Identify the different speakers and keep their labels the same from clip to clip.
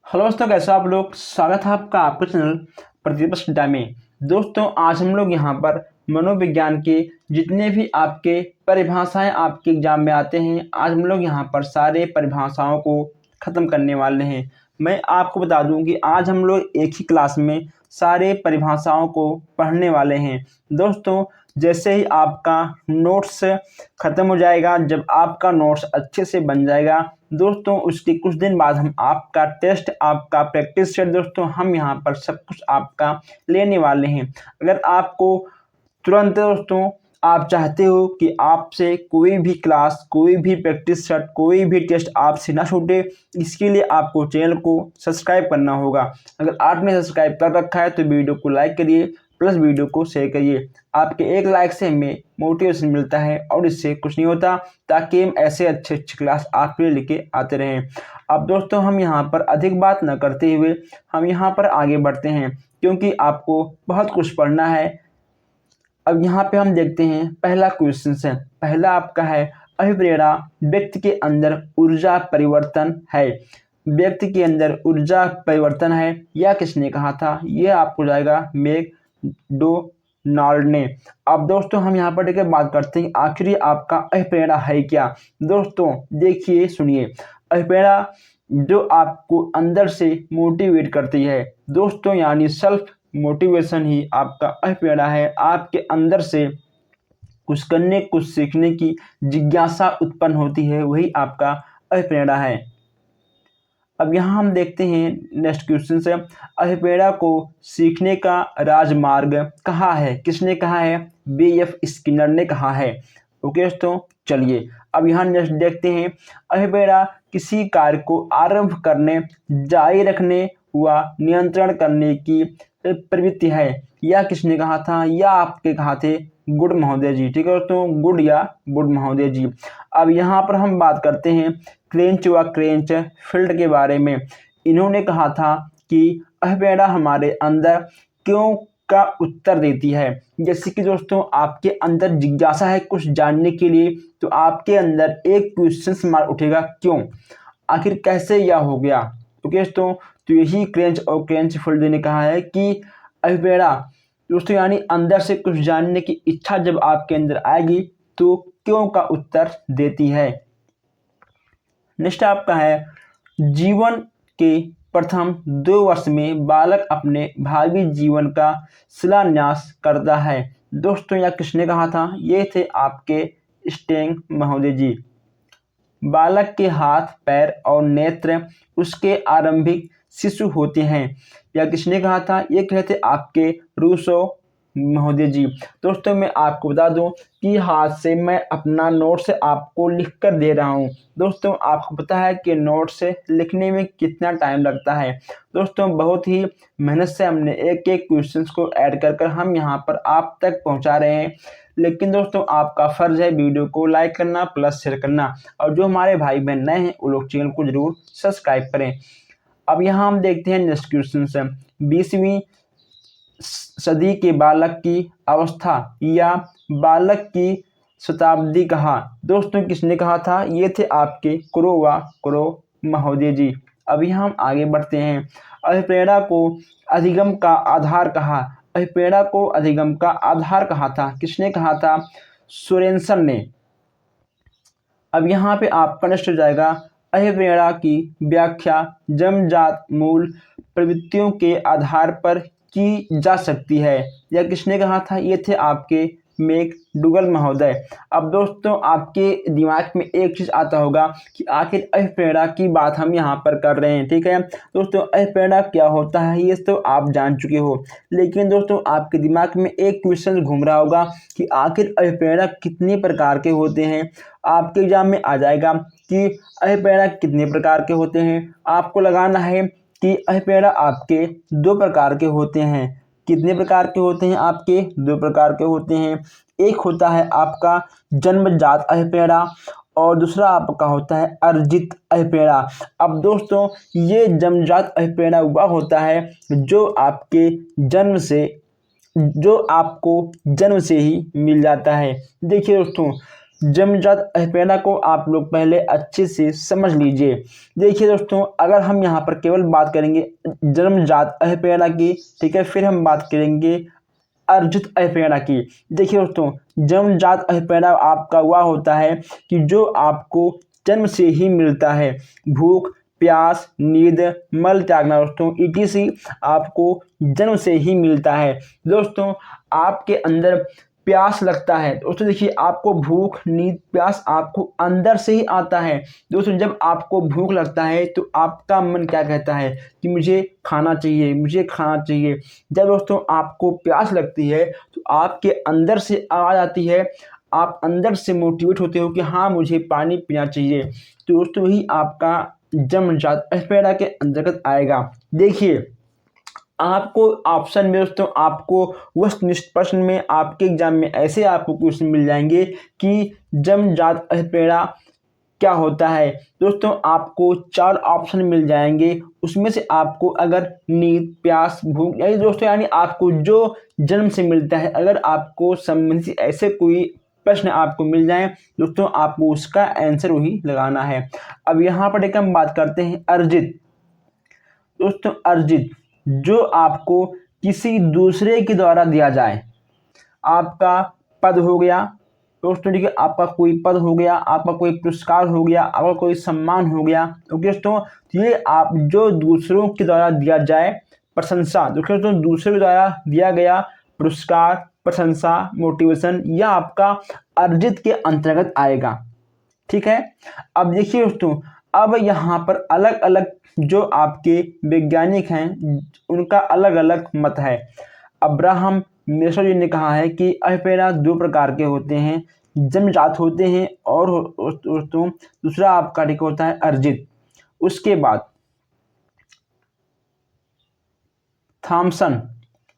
Speaker 1: Hello दोस्तों, कैसे हो आप लोग। स्वागत है आपका आपके चैनल प्रतिपक्ष अड्डा में। दोस्तों, आज हम लोग यहाँ पर मनोविज्ञान के जितने भी आपके परिभाषाएं आपके एग्जाम में आते हैं, आज हम लोग यहाँ पर सारे परिभाषाओं को ख़त्म करने वाले हैं। मैं आपको बता दूं कि आज हम लोग एक ही क्लास में सारे परिभाषाओं को पढ़ने वाले हैं। दोस्तों, जैसे ही आपका नोट्स ख़त्म हो जाएगा, जब आपका नोट्स अच्छे से बन जाएगा दोस्तों, उसके कुछ दिन बाद हम आपका टेस्ट, आपका प्रैक्टिस सेट दोस्तों हम यहाँ पर सब कुछ आपका लेने वाले हैं। अगर आपको तुरंत दोस्तों आप चाहते हो कि आपसे कोई भी क्लास, कोई भी प्रैक्टिस सेट, कोई भी टेस्ट आपसे ना छूटे, इसके लिए आपको चैनल को सब्सक्राइब करना होगा। अगर आपने सब्सक्राइब कर रखा है तो वीडियो को लाइक करिए, प्लस वीडियो को शेयर करिए। आपके एक लाइक से हमें मोटिवेशन मिलता है और इससे कुछ नहीं होता, ताकि हम ऐसे अच्छे अच्छे क्लास आपके लिए लेके आते रहें। अब दोस्तों, हम यहाँ पर अधिक बात न करते हुए हम यहाँ पर आगे बढ़ते हैं, क्योंकि आपको बहुत कुछ पढ़ना है। अब यहाँ पे हम देखते हैं पहला क्वेश्चन है। पहला आपका है, अभिप्रेरणा व्यक्ति के अंदर ऊर्जा परिवर्तन है। व्यक्ति के अंदर ऊर्जा परिवर्तन है, यह किसने कहा था? यह आपको जाएगा मैकडोनाल्ड ने। अब दोस्तों, हम यहाँ पर देखिए बात करते हैं आखिर ये आपका अभिप्रेरणा है क्या। दोस्तों देखिए, सुनिए, अभिप्रेरणा जो आपको अंदर से मोटिवेट करती है दोस्तों, यानी सेल्फ मोटिवेशन ही आपका अभिप्रेरणा है। आपके अंदर से कुछ करने, कुछ सीखने की जिज्ञासा उत्पन्न होती है, वही आपका अभिप्रेरणा है। अब यहाँ हम देखते हैं नेक्स्ट क्वेश्चन से, अभिप्रेरणा को सीखने का राजमार्ग कहा है? किसने कहा है? B.F. स्किनर ने कहा है। ओके दोस्तों, चलिए अब यहाँ नेक्स्ट देखते हैं, अभिप्रेरणा किसी कार्य को आरंभ करने, जारी रखने व नियंत्रण करने की प्रवृत्ति है। यह किसने कहा था? यह आपके कहा थे गुड महोदय जी। ठीक है दोस्तों, गुड या गुड महोदय जी। अब यहाँ पर हम बात करते हैं क्रेंच व क्रेंच फील्ड के बारे में। इन्होंने कहा था कि अभिप्रेरणा हमारे अंदर क्यों का उत्तर देती है। जैसे कि दोस्तों, आपके अंदर जिज्ञासा है कुछ जानने के लिए, तो आपके अंदर एक क्वेश्चन मार्क उठेगा, क्यों, आखिर कैसे यह हो गया। ओके दोस्तों, तो यही क्रेंच और क्रेंच फील्ड ने कहा है कि अभिप्रेरणा दोस्तों यानी अंदर से कुछ जानने की इच्छा जब आपके अंदर आएगी तो क्यों का उत्तर देती है। नेक्स्ट आपका है, जीवन के प्रथम 2 वर्ष में बालक अपने भावी जीवन का शिलान्यास करता है। दोस्तों, यह किसने कहा था? ये थे आपके स्टेंग महोदय जी। बालक के हाथ, पैर और नेत्र उसके आरंभिक शिशु होते हैं। यह किसने कहा था? ये कहते आपके रूसो महोदय जी। दोस्तों, मैं आपको बता दूं कि हाथ से मैं अपना नोट्स आपको लिख कर दे रहा हूं। दोस्तों, आपको पता है कि नोट्स लिखने में कितना टाइम लगता है। दोस्तों, बहुत ही मेहनत से हमने एक एक क्वेश्चंस को ऐड कर कर हम यहाँ पर आप तक पहुँचा रहे हैं। लेकिन दोस्तों, आपका फ़र्ज़ है वीडियो को लाइक करना, प्लस शेयर करना, और जो हमारे भाई बहन नए हैं वो लोग चैनल को ज़रूर सब्सक्राइब करें। अब यहाँ हम देखते हैं नेक्स्ट क्वेश्चन से, 20वीं सदी के बालक की अवस्था या बालक की शताब्दी कहा। दोस्तों, किसने कहा था? ये थे आपके क्रो महोदय जी। अभी हम आगे बढ़ते हैं, अभिप्रेरणा को अधिगम का आधार कहा। अभिप्रेरणा को अधिगम का आधार कहा था, किसने कहा था? सोरेनसन ने। अब यहाँ पे आपका नेक्स्ट हो जाएगा, अभिप्रेरणा की व्याख्या जन्मजात मूल प्रवृत्तियों के आधार पर की जा सकती है। यह किसने कहा था? ये थे आपके मैकडूगल महोदय। अब दोस्तों, आपके दिमाग में एक चीज़ आता होगा कि आखिर अभिप्रेरणा की बात हम यहाँ पर कर रहे हैं। ठीक है दोस्तों, अभिप्रेरणा क्या होता है ये तो आप जान चुके हो, लेकिन दोस्तों आपके दिमाग में एक क्वेश्चन घूम रहा होगा कि आखिर अभिप्रेरणा कितने प्रकार के होते हैं। आपके एग्जाम में आ जाएगा कि अभिप्रेरणा कितने प्रकार के होते हैं। आपको लगाना है कि अभिप्रेरणा आपके 2 प्रकार के होते हैं। कितने प्रकार के होते हैं? आपके 2 प्रकार के होते हैं। एक होता है आपका जन्मजात अभिप्रेरणा और दूसरा आपका होता है अर्जित अभिप्रेरणा। अब दोस्तों, ये जन्मजात अभिप्रेरणा वह होता है जो आपको जन्म से ही मिल जाता है। देखिए दोस्तों, जन्मजात अहपेड़ा को आप लोग पहले अच्छे से समझ लीजिए। देखिए दोस्तों, अगर हम यहाँ पर केवल बात करेंगे जन्मजात अहपेड़ा की, ठीक है, फिर हम बात करेंगे अर्जित अहपेड़ा की। देखिए दोस्तों, जन्मजात अहपेड़ा आपका वह होता है कि जो आपको जन्म से ही मिलता है। भूख, प्यास, नींद, मल त्यागना दोस्तों ईटीसी आपको जन्म से ही मिलता है। दोस्तों, आपके अंदर प्यास लगता है दोस्तों, देखिए आपको भूख, नींद, प्यास आपको अंदर से ही आता है। दोस्तों, जब आपको भूख लगता है तो आपका मन क्या कहता है कि मुझे खाना चाहिए, मुझे खाना चाहिए। जब दोस्तों आपको प्यास लगती है तो आपके अंदर से आवाज़ आती है, आप अंदर से मोटिवेट होते हो कि हाँ मुझे पानी पीना चाहिए। तो दोस्तों ही आपका जन्मजात अहपेड़ा के अंतर्गत आएगा। देखिए, आपको ऑप्शन में दोस्तों आपको वस्तुनिष्ठ प्रश्न में आपके एग्जाम में ऐसे आपको क्वेश्चन मिल जाएंगे कि जन्मजात अहपेड़ा क्या होता है। दोस्तों, आपको 4 ऑप्शन मिल जाएंगे, उसमें से आपको अगर नींद, प्यास, भूख यानी दोस्तों यानी आपको जो जन्म से मिलता है, अगर आपको संबंधित ऐसे कोई प्रश्न आपको मिल जाए दोस्तों, आपको उसका आंसर वही लगाना है। अब यहाँ पर एक हम बात करते हैं अर्जित। दोस्तों, अर्जित जो आपको किसी दूसरे के द्वारा दिया जाए। आपका पद हो गया दोस्तों, ठीक है, आपका कोई पद हो गया, आपका कोई पुरस्कार हो गया, आपका कोई सम्मान हो गया। ओके दोस्तों, ये आप जो दूसरों के द्वारा दिया जाए प्रशंसा, देखिए दोस्तों दूसरे के द्वारा दिया गया पुरस्कार, प्रशंसा, मोटिवेशन, यह आपका अर्जित के अंतर्गत आएगा। ठीक है, अब देखिए दोस्तों, अब यहाँ पर अलग अलग जो आपके वैज्ञानिक हैं उनका अलग अलग मत है। अब्राहम मेसो जी ने कहा है कि अहपेड़ा 2 प्रकार के होते हैं, जन्मजात होते हैं और दोस्तों दूसरा आपका ठीक होता है अर्जित। उसके बाद थॉमसन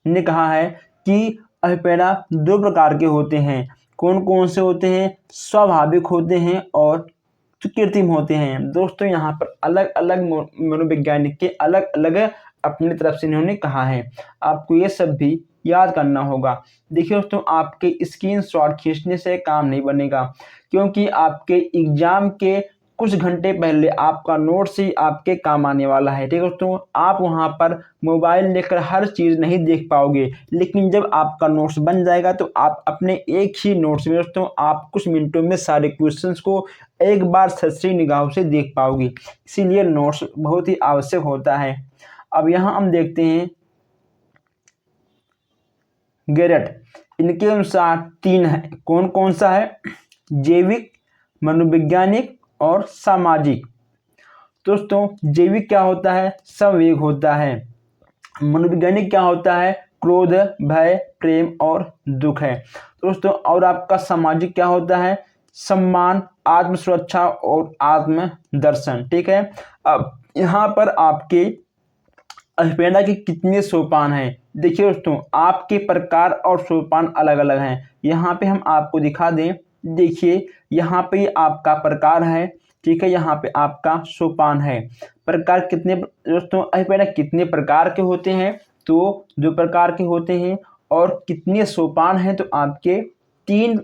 Speaker 1: ने कहा है कि अहपेड़ा 2 प्रकार के होते हैं। कौन कौन से होते हैं? स्वाभाविक होते हैं और कृत्रिम होते हैं। दोस्तों, यहाँ पर अलग अलग मनोवैज्ञानिक के अलग अलग अपनी तरफ से इन्होंने कहा है, आपको ये सब भी याद करना होगा। देखिए दोस्तों, आपके स्क्रीनशॉट खींचने से काम नहीं बनेगा, क्योंकि आपके एग्जाम के कुछ घंटे पहले आपका नोट्स ही आपके काम आने वाला है। ठीक है दोस्तों, आप वहाँ पर मोबाइल लेकर हर चीज़ नहीं देख पाओगे, लेकिन जब आपका नोट्स बन जाएगा तो आप अपने एक ही नोट्स में दोस्तों आप कुछ मिनटों में सारे क्वेश्चंस को एक बार सच्ची निगाहों से देख पाओगे। इसीलिए नोट्स बहुत ही आवश्यक होता है। अब यहाँ हम देखते हैं गेरट, इनके अनुसार 3 है। कौन कौन सा है? जैविक, मनोवैज्ञानिक और सामाजिक। दोस्तों, जैविक क्या होता है? संवेग होता है। मनोवैज्ञानिक क्या होता है? क्रोध, भय, प्रेम और दुख है। दोस्तों, और आपका सामाजिक क्या होता है? सम्मान, आत्म सुरक्षा और आत्म दर्शन। ठीक है, अब यहाँ पर आपके अहपेड़ा के कितने सोपान हैं? देखिए दोस्तों, आपके प्रकार और सोपान अलग अलग हैं। यहाँ पे हम आपको दिखा दें, देखिए यहाँ पे आपका प्रकार है, ठीक है, यहाँ पे आपका सोपान है। प्रकार कितने दोस्तों, अहपेड़ा कितने प्रकार के होते हैं? तो 2 प्रकार के होते हैं। और कितने सोपान हैं? तो आपके 3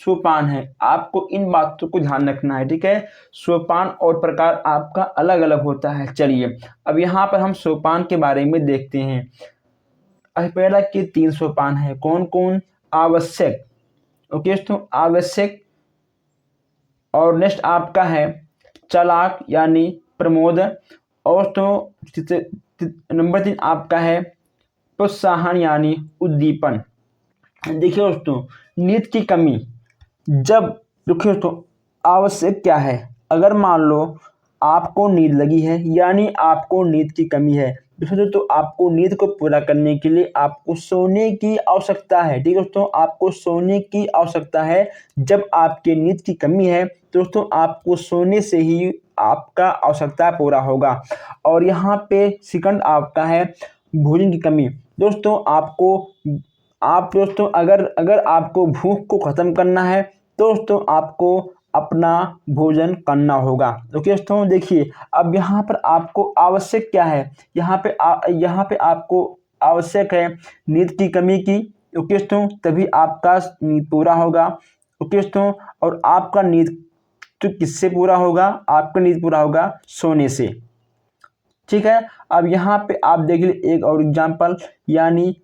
Speaker 1: सोपान है। आपको इन बातों को ध्यान रखना है। ठीक है, सोपान और प्रकार आपका अलग अलग होता है। चलिए, अब यहाँ पर हम सोपान के बारे में देखते हैं। अहपेड़ा के 3 सोपान है। कौन कौन? आवश्यक, ओके दोस्तों, आवश्यक। और नेक्स्ट आपका है चालाक यानी प्रमोद। और तो नंबर 3 आपका है प्रोत्साहन यानी उद्दीपन। देखिए दोस्तों, नींद की कमी, जब देखिए तो आवश्यक क्या है? अगर मान लो आपको नींद लगी है यानी आपको नींद की कमी है दोस्तों, तो आपको नींद को पूरा करने के लिए आपको सोने की आवश्यकता है। ठीक है दोस्तों, आपको सोने की आवश्यकता है। जब आपके नींद की कमी है दोस्तों, आपको सोने से ही आपका आवश्यकता पूरा होगा। और यहाँ पे सेकंड आपका है भोजन की कमी। दोस्तों, आप दोस्तों अगर अगर आपको भूख को ख़त्म करना है दोस्तों, आपको अपना भोजन करना होगा। ओके दोस्तों, देखिए अब यहाँ पर आपको आवश्यक क्या है? यहाँ पे आपको आवश्यक है नींद की कमी की। ओके दोस्तों, तभी आपका नींद पूरा होगा। ओके दोस्तों, और आपका नींद तो किससे पूरा होगा? आपका नींद पूरा होगा सोने से। ठीक है, अब यहाँ पे आप देख लीजिए एक और एग्जाम्पल, यानी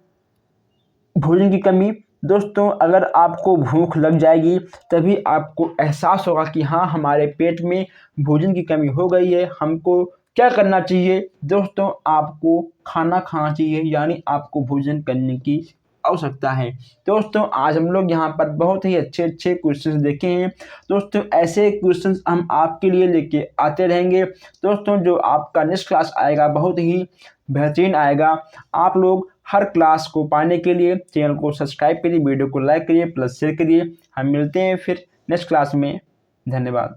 Speaker 1: भोजन की कमी। दोस्तों, अगर आपको भूख लग जाएगी तभी आपको एहसास होगा कि हाँ, हमारे पेट में भोजन की कमी हो गई है, हमको क्या करना चाहिए? दोस्तों, आपको खाना खाना चाहिए, यानी आपको भोजन करने की आवश्यकता है। दोस्तों, आज हम लोग यहाँ पर बहुत ही अच्छे-अच्छे क्वेश्चंस देखे हैं। दोस्तों, ऐसे क्वेश्चंस हम आपके लिए लेके आते रहेंगे। दोस्तों, जो आपका नेक्स्ट क्लास आएगा बहुत ही बेहतरीन आएगा। आप लोग हर क्लास को पाने के लिए चैनल को सब्सक्राइब करिए, वीडियो को लाइक करिए, प्लस शेयर करिए। हम मिलते हैं फिर नेक्स्ट क्लास में। धन्यवाद।